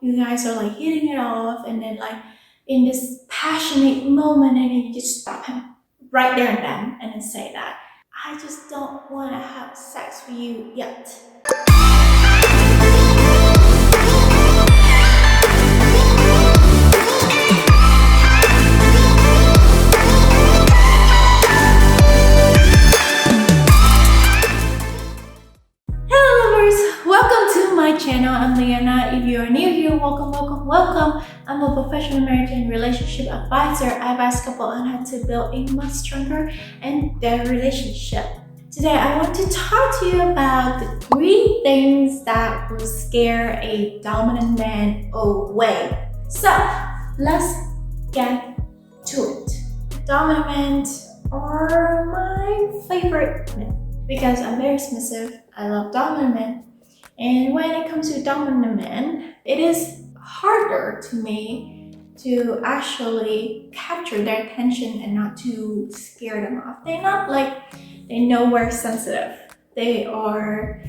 you guys are like hitting it off, and then like in this passionate moment, and then you just stop him right there and then, and then say that I just don't want to have sex with you yet. Hello lovers, welcome to my channel. I'm Liana. If you are new here, welcome. I'm a professional marriage and relationship advisor. I advise couples on how to build a much stronger and better relationship. Today I want to talk to you about the 3 things that will scare a dominant man away. So let's get to it. Dominant men are my favorite men because I'm very submissive. I love dominant men. And when it comes to dominant men, it is harder to me to actually capture their attention and not to scare them off. They know we're sensitive. They are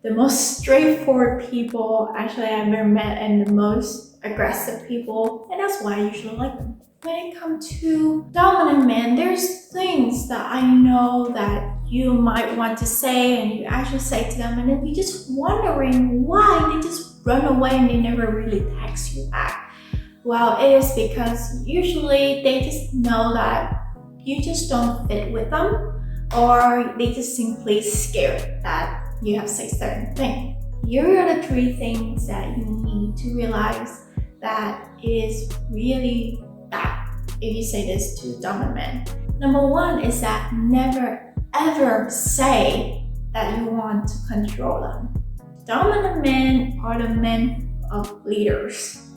the most straightforward people actually I've ever met, and the most aggressive people, and that's why I usually like them. When it comes to dominant men, there's things that I know that you might want to say, and you actually say to them, and then you're just wondering why they just run away and they never really text you back. Well, it is because usually they just know that you just don't fit with them, or they just simply scared that you have said certain thing. Here are the 3 things that you need to realize that it is really bad if you say this to dominant men. Number 1 is that never ever say that you want to control them. Dominant men are the men of leaders.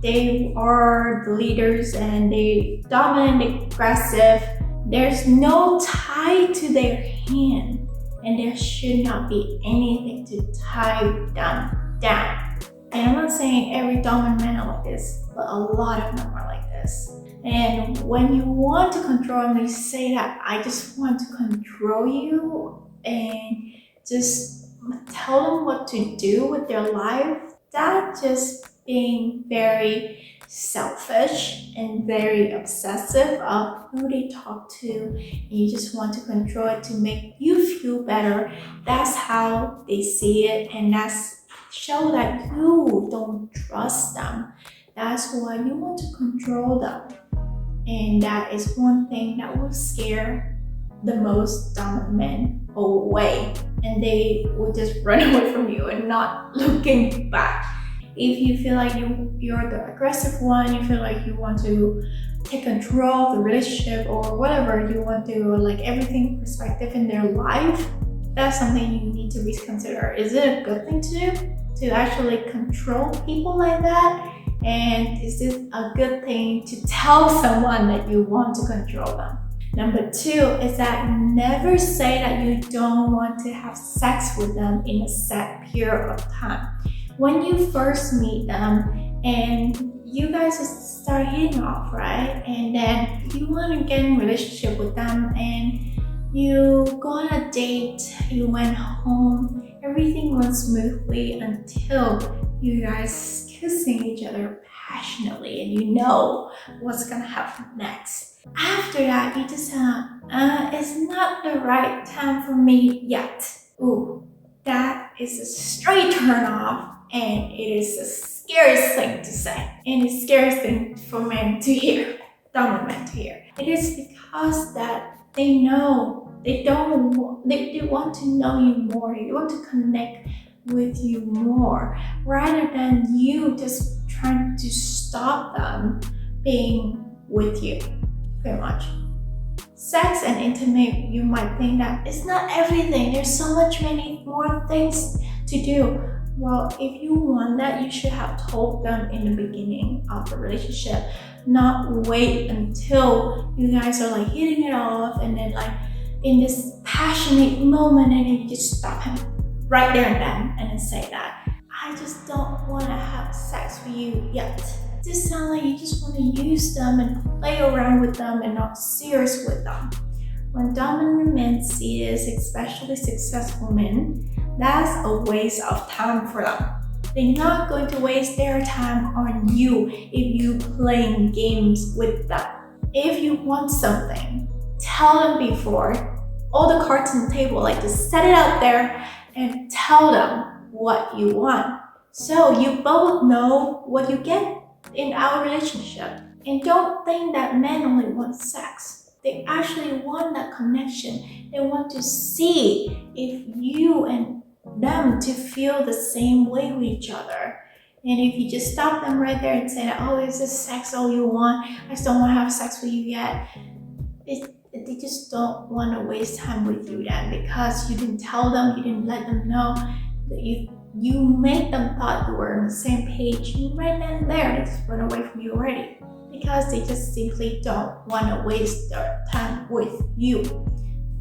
They are the leaders and they dominant, aggressive. There's no tie to their hand, and there should not be anything to tie them down. And I'm not saying every dominant man are like this, but a lot of them are like this. And when you want to control them, you say that I just want to control you and just tell them what to do with their life. That just being very selfish and very obsessive of who they talk to, and you just want to control it to make you feel better. That's how they see it, and that's show that you don't trust them. That's why you want to control them. And that is one thing that will scare the most dominant men away, and they will just run away from you and not looking back. If you feel like you're the aggressive one, you feel like you want to take control of the relationship or whatever, you want to like everything perspective in their life, that's something you need to reconsider. Is it a good thing to do? To actually control people like that? And is it a good thing to tell someone that you want to control them? Number 2 is that never say that you don't want to have sex with them in a set period of time. When you first meet them and you guys just start hitting off, right? And then you want to get in a relationship with them and you go on a date, you went home, everything went smoothly until you guys kissing each other passionately and you know what's gonna happen next. After that, you just it's not the right time for me yet. Ooh, that is a straight turn off. And it is the scariest thing to say, and the scariest thing for men to hear, dominant men to hear. It is because that they know they want to know you more. They want to connect with you more, rather than you just trying to stop them being with you. Pretty much. Sex and intimate, you might think that it's not everything. There's so many more things to do. Well, if you want that, you should have told them in the beginning of the relationship, not wait until you guys are like hitting it off and then like in this passionate moment, and then you just stop him right there and then, and then say that I just don't want to have sex with you yet. This sounds like you just want to use them and play around with them and not serious with them. When dominant men see this, especially successful men, that's a waste of time for them. They're not going to waste their time on you if you playing games with them. If you want something, tell them before. All the cards on the table, like just set it out there and tell them what you want. So you both know what you get in our relationship. And don't think that men only want sex. They actually want that connection. They want to see if you and them to feel the same way with each other. And if you just stop them right there and say, oh, is this sex all you want? I just don't want to have sex with you yet. They just don't want to waste time with you then, because you didn't tell them, you didn't let them know that you made them thought you were on the same page, and right then and there they just run away from you already, because they just simply don't want to waste their time with you.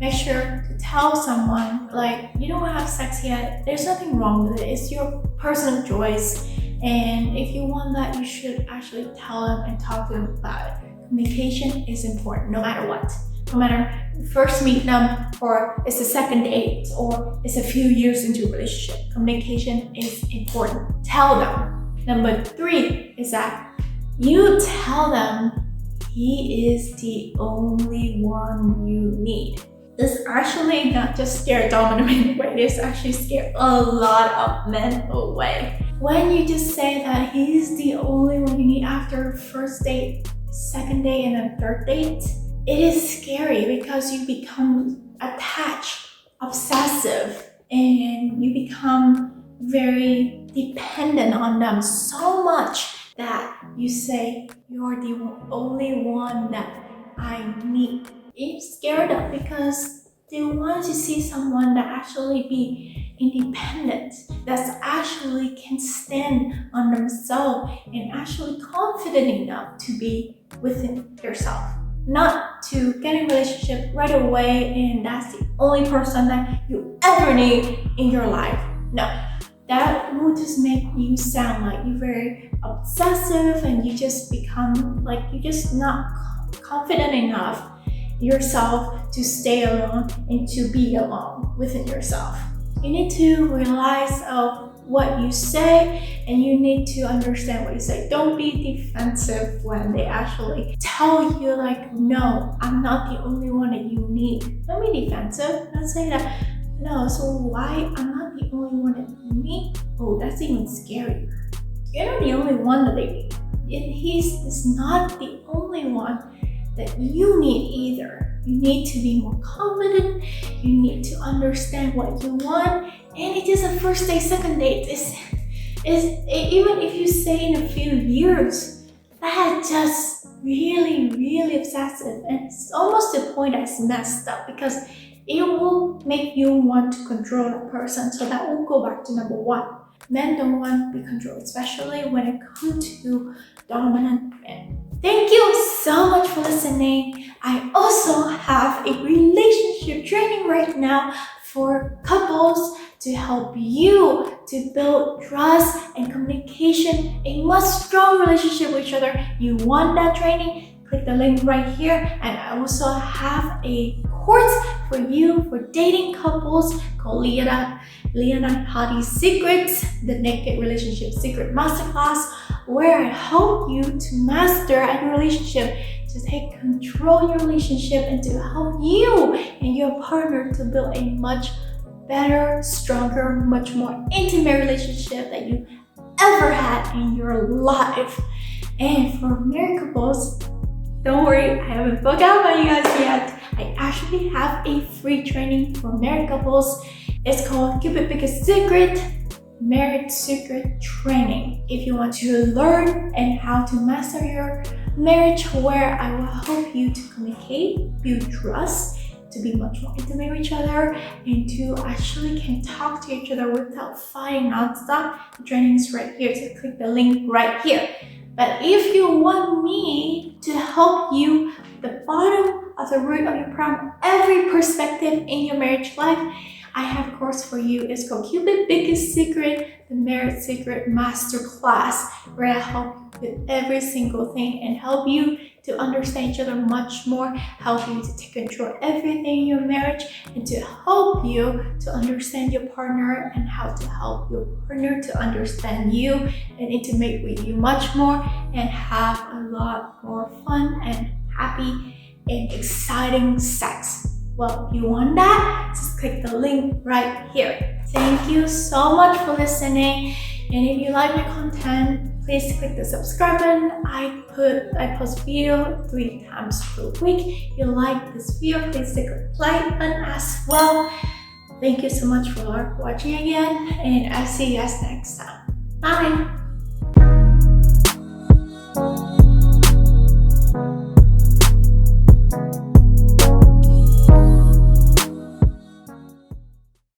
Make sure to tell someone, like, you don't have sex yet, there's nothing wrong with it, it's your personal choice, and if you want that, you should actually tell them and talk to them about it. Communication is important no matter what. No matter you first meet them, or it's a second date, or it's a few years into a relationship, communication is important. Tell them. Number 3 is that you tell them he is the only one you need. This actually not just scare dominant men away, this actually scare a lot of men away. When you just say that he's the only one you need after first date, second date, and then third date, it is scary because you become attached, obsessive, and you become very dependent on them so much that you say, you're the only one that I need. It's scared them because they want to see someone that actually be independent, that's actually can stand on themselves and actually confident enough to be within yourself. Not to get in a relationship right away and that's the only person that you ever need in your life. No, that will just make you sound like you're very obsessive and you just become like you're just not confident enough yourself to stay alone and to be alone within yourself. You need to realize of what you say and you need to understand what you say. Don't be defensive when they actually tell you like, no, I'm not the only one that you need. Don't be defensive. Don't say that, no, so why I'm not the only one that you need? Oh, that's even scarier. You're not the only one that they need. And he's not the only one that you need either. You need to be more confident. You need to understand what you want. And it is a first date, second date. Even if you say in a few years, that's just really, really obsessive. And it's almost the point that's messed up because it will make you want to control that person. So that will go back to number 1. Men don't want to be controlled, especially when it comes to dominant men. Thank you so much for listening. I also have a relationship training right now for couples to help you to build trust and communication, a much strong relationship with each other. You want that training? Click the link right here. And I also have a course for you for dating couples called Liana and Hadi's Secrets, the Naked Relationship Secret Masterclass, where I help you to master a relationship, to take control of your relationship, and to help you and your partner to build a much better, stronger, much more intimate relationship that you ever had in your life. And for married couples, don't worry, I haven't forgotten about you guys yet. I actually have a free training for married couples. It's called Cupid Biggest Secret Marriage Secret Training. If you want to learn and how to master your marriage, where I will help you to communicate, build trust, to be much more intimate with each other, and to actually can talk to each other without fighting nonstop. The training is right here, so click the link right here. But if you want me to help you the bottom of the root of your problem, every perspective in your marriage life, I have a course for you. It's called Cupid Biggest Secret, the Marriage Secret Masterclass, where I help you with every single thing and help you to understand each other much more, help you to take control of everything in your marriage, and to help you to understand your partner and how to help your partner to understand you and intimate with you much more and have a lot more fun and happy and exciting sex. Well, if you want that, just click the link right here. Thank you so much for listening. And if you like my content, please click the subscribe button. I post video 3 times per week. If you like this video, please click the like button as well. Thank you so much for watching again, and I'll see you guys next time. Bye!